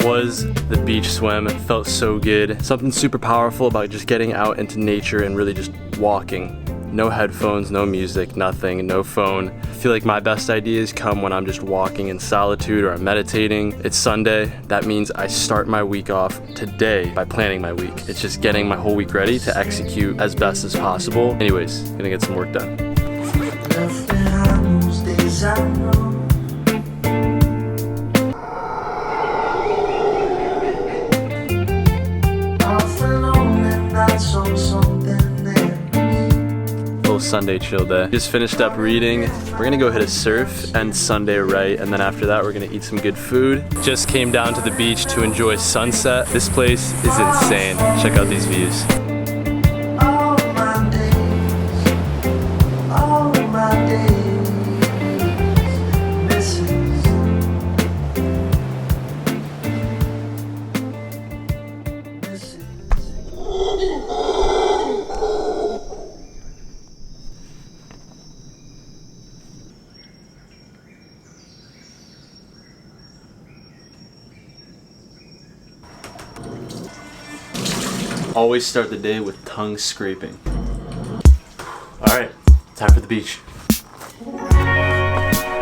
was the beach swim. It felt so good. Something super powerful about just getting out into nature and really just walking. No headphones, no music, nothing, no phone. I feel like my best ideas come when I'm just walking in solitude or I'm meditating. It's Sunday. That means I start my week off today by planning my week. It's just getting my whole week ready to execute as best as possible. Anyways, gonna get some work done. Sunday chill day. Just finished up reading. We're gonna go hit a surf, end Sunday right, and then after that we're gonna eat some good food. Just came down to the beach to enjoy sunset. This place is insane. Check out these views. Always start the day with tongue scraping. All right, time for the beach.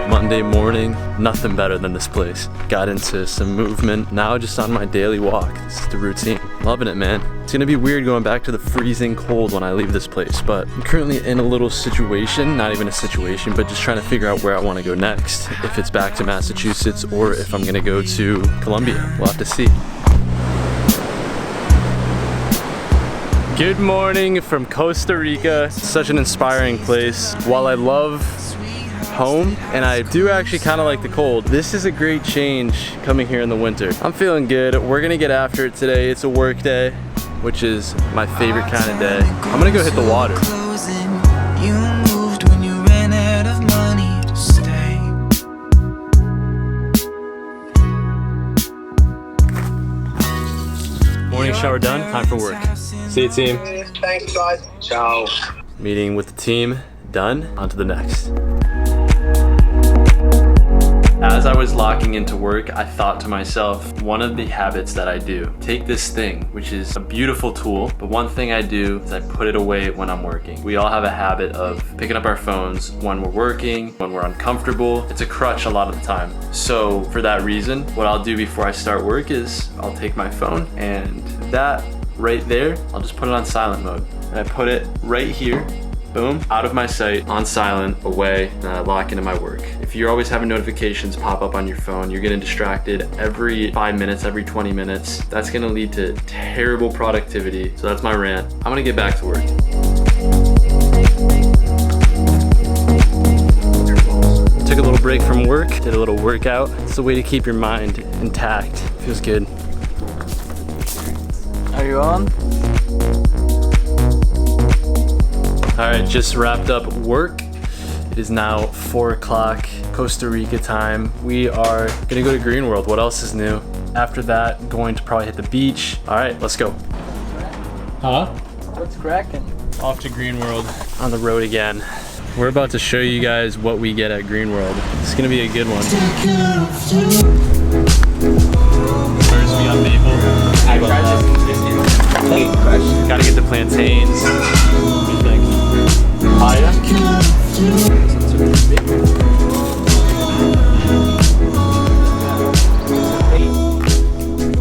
Monday morning, nothing better than this place. Got into some movement. Now just on my daily walk. This is the routine. Loving it, man. It's gonna be weird going back to the freezing cold when I leave this place, but I'm currently in a little situation, not even a situation, but just trying to figure out where I wanna go next. If it's back to Massachusetts or if I'm gonna go to Colombia. We'll have to see. Good morning from Costa Rica. Such an inspiring place. While I love home and I do actually kind of like the cold, this is a great change coming here in the winter. I'm feeling good. We're gonna get after it today. It's a work day, which is my favorite kind of day. I'm gonna go hit the water. Morning shower done, time for work. See you, team. Thanks, guys. Ciao. Meeting with the team done, on to the next. As I was locking into work, I thought to myself, one of the habits that I do, take this thing, which is a beautiful tool, but one thing I do is I put it away when I'm working. We all have a habit of picking up our phones when we're working, when we're uncomfortable. It's a crutch a lot of the time. So for that reason, what I'll do before I start work is I'll take my phone and that right there, I'll just put it on silent mode. And I put it right here, boom, out of my sight, on silent, away, and I lock into my work. If you're always having notifications pop up on your phone, you're getting distracted every 5 minutes, every 20 minutes. That's gonna lead to terrible productivity. So that's my rant. I'm gonna get back to work. Took a little break from work, did a little workout. It's a way to keep your mind intact. Feels good. Are you on? All right, just wrapped up work. It is now 4 o'clock Costa Rica time. We are gonna go to Green World. What else is new? After that, going to probably hit the beach. All right, let's go. Huh? What's cracking? Off to Green World. On the road again. We're about to show you guys what we get at Green World. It's gonna be a good one. First we got maple. Gotta get the plantains. What do you think? Papaya?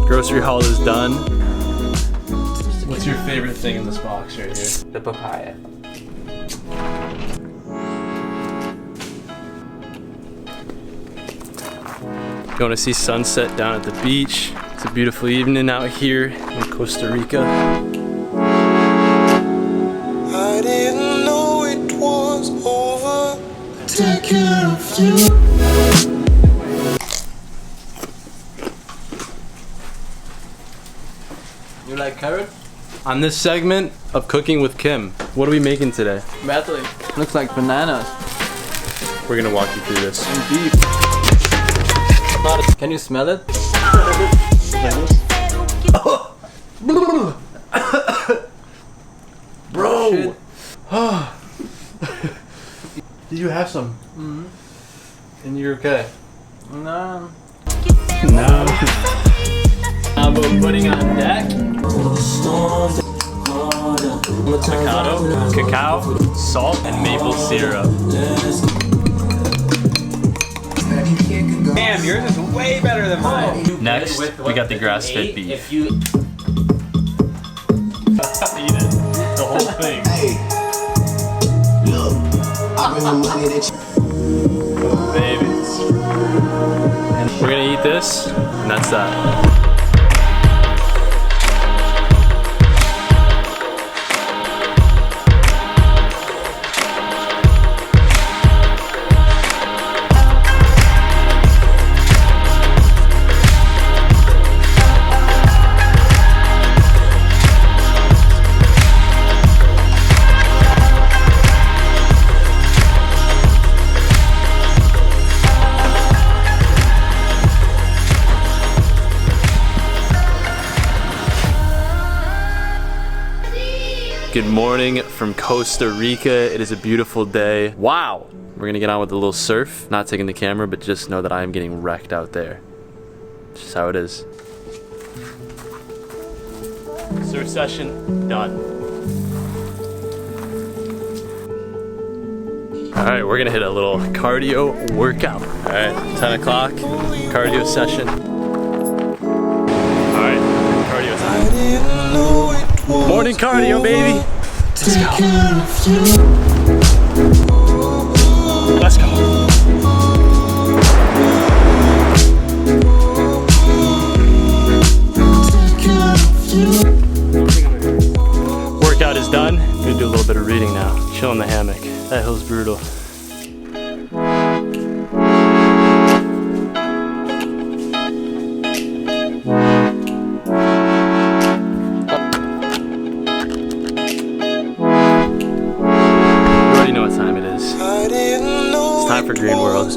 Grocery haul is done. What's your favorite thing in this box right here? The papaya. Going to see sunset down at the beach. It's a beautiful evening out here in Costa Rica. I didn't know it was over. Take care of you. You like carrot? On this segment of Cooking with Kim, what are we making today? Badly. Looks like bananas. We're gonna walk you through this. And beef. Can you smell it? Bro! Did you have some? Mm-hmm. And you're okay? No. No. Jumbo pudding on deck. Avocado, cacao, salt, and maple syrup. Damn, yours is way better than mine. Next, we got the grass-fed beef. If you Eat it. The whole thing. Babies. And we're gonna eat this, and that's that. Good morning from Costa Rica. It is a beautiful day. Wow! We're gonna get on with a little surf. Not taking the camera, but just know that I am getting wrecked out there. It's just how it is. Surf session done. Alright, we're gonna hit a little cardio workout. Alright, 10 o'clock, cardio session. Alright, cardio time. Morning cardio, baby. Let's go. Let's go. Workout is done. Gonna do a little bit of reading now. Chill in the hammock. That hill's brutal. Time for Green World.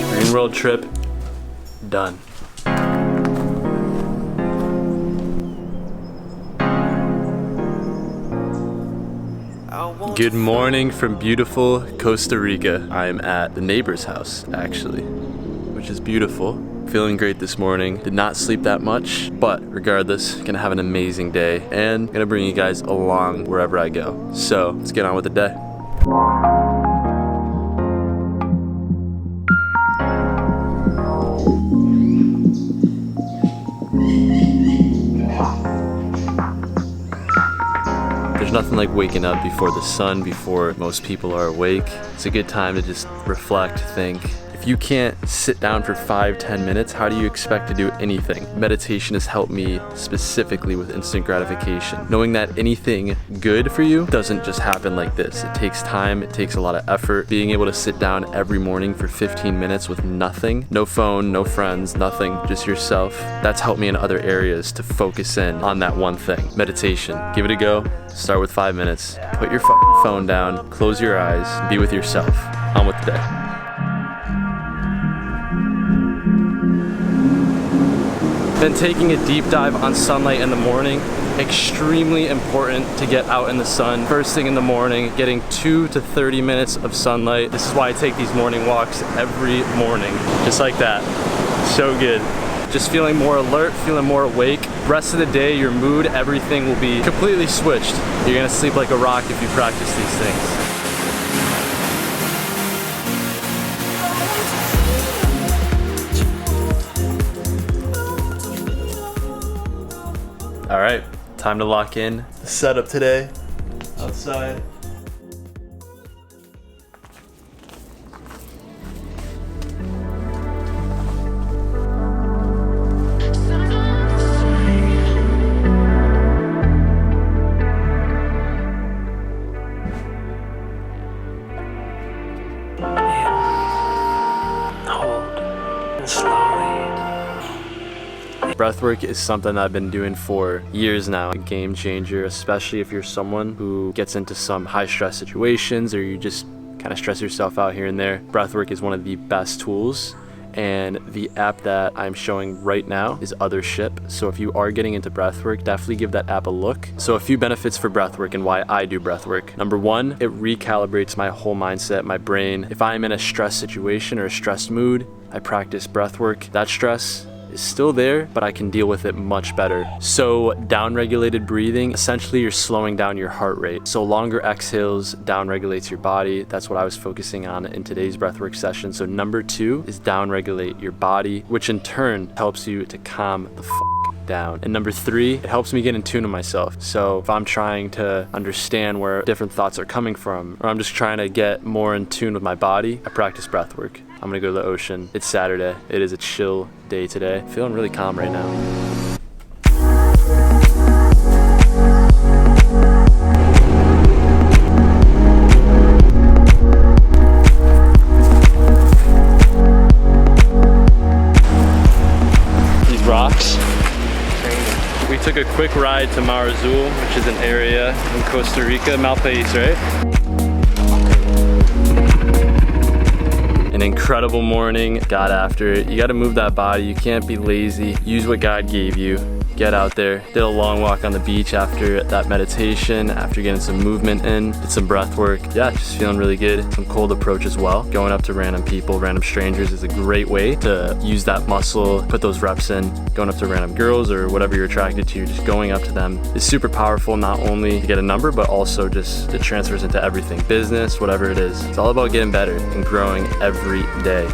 Green World trip done. Good morning from beautiful Costa Rica. I'm at the neighbor's house, actually, which is beautiful. Feeling great this morning. Did not sleep that much, but regardless, gonna have an amazing day and gonna bring you guys along wherever I go. So let's get on with the day. There's nothing like waking up before the sun, before most people are awake. It's a good time to just reflect, think. If you can't sit down for 5-10 minutes, how do you expect to do anything? Meditation has helped me specifically with instant gratification. Knowing that anything good for you doesn't just happen like this. It takes time, it takes a lot of effort. Being able to sit down every morning for 15 minutes with nothing, no phone, no friends, nothing, just yourself, that's helped me in other areas to focus in on that one thing. Meditation. Give it a go. Start with 5 minutes. Put your phone down, close your eyes, be with yourself. On with the day. Been taking a deep dive on sunlight in the morning. Extremely important to get out in the sun first thing in the morning, getting 2 to 30 minutes of sunlight. This is why I take these morning walks every morning, just like that. So good. Just feeling more alert, feeling more awake. Rest of the day, your mood, everything will be completely switched. You're gonna sleep like a rock if you practice these things. All right, time to lock in the setup today. Outside. Breathwork is something I've been doing for years now. A game changer, especially if you're someone who gets into some high stress situations or you just kind kind of stress yourself out here and there, breathwork is one of the best tools. And the app that I'm showing right now is Othership. So if you are getting into breathwork, definitely give that app a look. So a few benefits for breathwork and why I do breathwork. Number one, it recalibrates my whole mindset, my brain. If I'm in a stress situation or a stressed mood, I practice breathwork. That stress is still there, but I can deal with it much better. So down-regulated breathing, essentially you're slowing down your heart rate. So longer exhales down-regulates your body. That's what I was focusing on in today's breathwork session. So number two is down-regulate your body, which in turn helps you to calm the down. And number three, it helps me get in tune with myself. So if I'm trying to understand where different thoughts are coming from, or I'm just trying to get more in tune with my body, I practice breathwork. I'm gonna go to the ocean. It's Saturday. It is a chill day today. Feeling really calm right now. These rocks. We took a quick ride to Mar Azul, which is an area in Costa Rica, Malpais, right? An incredible morning, got after it. You gotta move that body, you can't be lazy. Use what God gave you. Get out there. Did a long walk on the beach after that meditation, after getting some movement in, did some breath work. Yeah, just feeling really good. Some cold approach as well. Going up to random people, random strangers is a great way to use that muscle, put those reps in. Going up to random girls or whatever you're attracted to, just going up to them is super powerful, not only to get a number, but also just it transfers into everything. Business, whatever it is. It's all about getting better and growing every day.